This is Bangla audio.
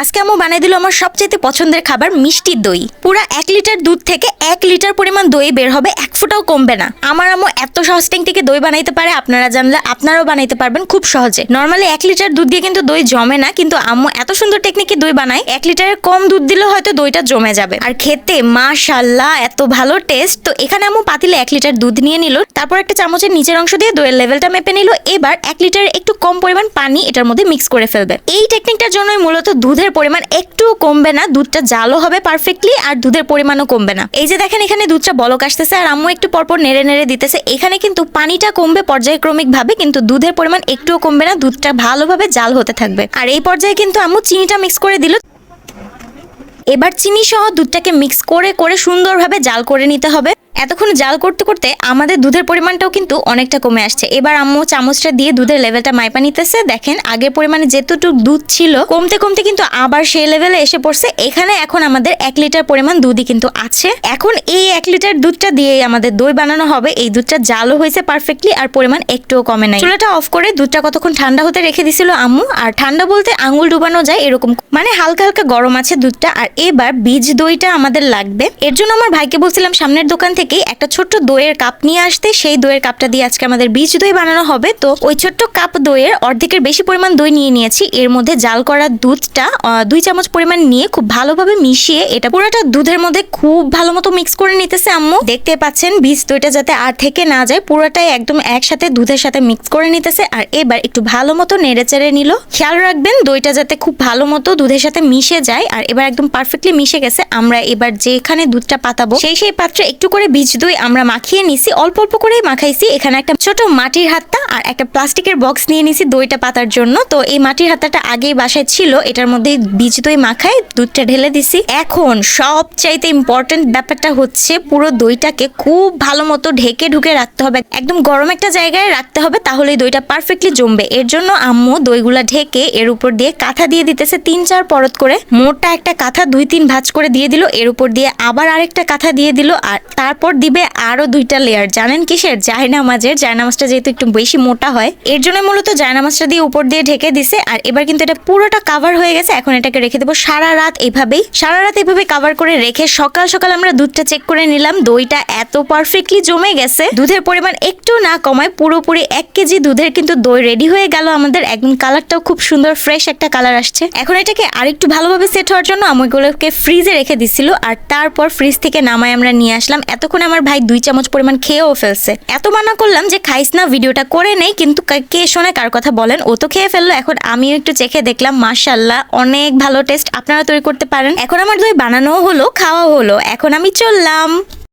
আজকে আম্মু বানিয়ে দিল আমার সবচেয়ে পছন্দের খাবার মিষ্টি দই। পুরা 1 লিটার দুধ থেকে 1 লিটার পরিমাণ দই বের হবে, 1 ফোঁটাও কমবে না। আমার আম্মু এত সহজ টেকনিকে দই বানাইতে পারে, আপনারা জানলে আপনারাও বানাইতে পারবেন খুব সহজে। নরমালি 1 লিটার দুধ দিয়ে কিন্তু দই জমে না, কিন্তু আম্মু এত সুন্দর টেকনিকে দই বানায় 1 লিটারের কম দুধ দিলেও হয়তো দইটা জমে যাবে। আর খেতে মাশাআল্লাহ এত ভালো টেস্ট। তো এখানে আম্মু পাতিলে 1 লিটার দুধ নিয়ে নিল, তারপর একটা চামচের নিচের অংশ দিয়ে দইয়ের লেভেলটা মেপে নিল। এবার 1 লিটারের একটু কম পরিমাণ পানি এটার মধ্যে মিক্স করে ফেলবে। এই টেকনিকটার জন্যই মূলত দুধের পরিমাণ একটু কমবে না, দুধটা জালও হবে পারফেক্টলি আর দুধের পরিমাণও কমবে না। এই যে দেখেন এখানে দুধটা বলক আসতেছে আর আম্মু একটু পরপর নেড়ে নেড়ে দিতেছে। এখানে কিন্তু পানিটা কমবে পর্যায়ক্রমিক ভাবে, কিন্তু দুধের পরিমাণ একটুও কমবে না, দুধটা ভালোভাবে জাল হতে থাকবে। আর এই পর্যায়ে কিন্তু আম্মু চিনিটা মিক্স করে দিল। এবার চিনি সহ দুধটাকে মিক্স করে করে সুন্দরভাবে জাল করে নিতে হবে। এতক্ষণ জাল করতে করতে আমাদের দুধের পরিমাণটাও কিন্তু অনেকটা কমে আসছে। এবার আম্মু চামচটা দিয়ে দুধের লেভেলটা মাইপা নিতেছে। দেখেন আগের পরিমাণে যেতটুকু দুধ ছিল কমতে কমতে কিন্তু আবার সেই লেভেলে এসে পড়ছে। এখানে এখন আমাদের 1 লিটার পরিমাণ দুধই কিন্তু আছে। এখন এই 1 লিটার দুধটা দিয়ে আমাদের দই বানানো হবে। এই দুধটা জালও হয়েছে পারফেক্টলি আর পরিমাণ একটুও কমে নাই। চুলাটা অফ করে দুধটা কতক্ষণ ঠান্ডা হতে রেখে দিছিল আম্মু। আর ঠান্ডা বলতে আঙুল ডুবানো যায় এরকম, মানে হালকা হালকা গরম আছে দুধটা। আর এবার বীজ দইটা আমাদের লাগবে। এর জন্য আমার ভাইকে বলছিলাম সামনের দোকান থেকে একটা ছোট্ট দইয়ের কাপ নিয়ে আসতে। সেই দইয়ের কাপটা দিয়ে আজকে আমাদের বীজ দই বানানো হবে। তো ওই ছোট্ট কাপ দইয়ের অর্ধেকের বেশি পরিমাণ দই নিয়ে নিয়েছি। এর মধ্যে জাল করা দুধটা 2 চামচ পরিমাণ নিয়ে খুব ভালোভাবে মিশিয়ে এটা পুরোটা দুধের মধ্যে খুব ভালো মতো মিক্স করে নিতেছে আম্মু। দেখতে পাচ্ছেন বীজ দইটা যাতে আর থেকে না যায়, পুরোটাই একদম একসাথে দুধের সাথে মিক্স করে নিতেছে। আর এবার একটু ভালো মতো নেড়ে চেড়ে নিল। খেয়াল রাখবেন দইটা যাতে খুব ভালো মতো দুধের সাথে মিশে যায়। আর এবার একদম পারফেক্টলি মিশে গেছে। আমরা এবার যেখানে দুধটা পাতাবো সেই পাত্রে একটু করে বীজ দই আমরা মাখিয়ে নিছি, অল্প অল্প করে মাখাইছি। এখানে একটা ছোট মাটির হাতা আর একটা প্লাস্টিকের বক্স নিয়ে নিছি দইটা পাতার জন্য। তো এই মাটির হাতাটা আগেই বাসায় ছিল, এটার মধ্যে বীজ দই মাখাই দুধটা ঢেলে দিছি। এখন সবচাইতে ইম্পর্টেন্ট ব্যাপারটা হচ্ছে পুরো দইটাকে খুব ভালো মতো ঢেকে ঢুকে রাখতে হবে, একদম গরম একটা জায়গায় রাখতে হবে, তাহলেই দইটা পারফেক্টলি জমবে। এর জন্য আম্মু দইগুলা ঢেকে এর উপর দিয়ে কাঁথা দিয়ে দিতেছে 3-4 পরত করে। মোটা একটা কাঁথা 2-3 ভাঁজ করে দিয়ে দিল, এর উপর দিয়ে আবার আরেকটা কাঁথা দিয়ে দিল, আর তারপর দিবে আরো 2টা লেয়ার। জানেন কিসের? জায়নামাজের। জায়নামাজটা যেহেতু একটু বেশি মোটা হয় এর জন্য মূলত জায়নামাজটা দিয়ে উপর দিয়ে ঢেকে দিছে। আর এবার কিন্তু এটা পুরোটা কাভার হয়ে গেছে। এখন এটাকে রেখে দেবো সারা রাত এইভাবে কাভার করে রেখে সকাল সকাল আমরা দুধটা চেক করে নিলাম। দইটা এত পারফেক্টলি জমে গেছে, দুধের পরিমাণ একটু না কমায় পুরোপুরি 1 কেজি দুধের কিন্তু দই রেডি হয়ে গেল আমাদের। একদম কালারটাও খুব সুন্দর ফ্রেশ একটা কালার আসছে। এখন এটাকে আরেকটু ভালোভাবে সেট হওয়ার জন্য আমি এগুলোকে ফ্রিজে রেখে দিছিল। আর তারপর ফ্রিজ থেকে নামায় আমরা নিয়ে আসলাম। এতক্ষণ আমার ভাই 2 চামচ পরিমাণ খেয়েও ফেলছে। এত মানা করলাম যে খাইস না, ভিডিওটা করে নেই, কিন্তু কে শোনে কার কথা বলেন। ও তো খেয়ে ফেললো। এখন আমিও একটু চেখে দেখলাম, মাশাআল্লাহ অনেক ভালো টেস্ট। আপনারা তৈরি করতে পারেন। এখন আমার দই বানানো হলো, খাওয়া হলো। এখন আমি চললাম।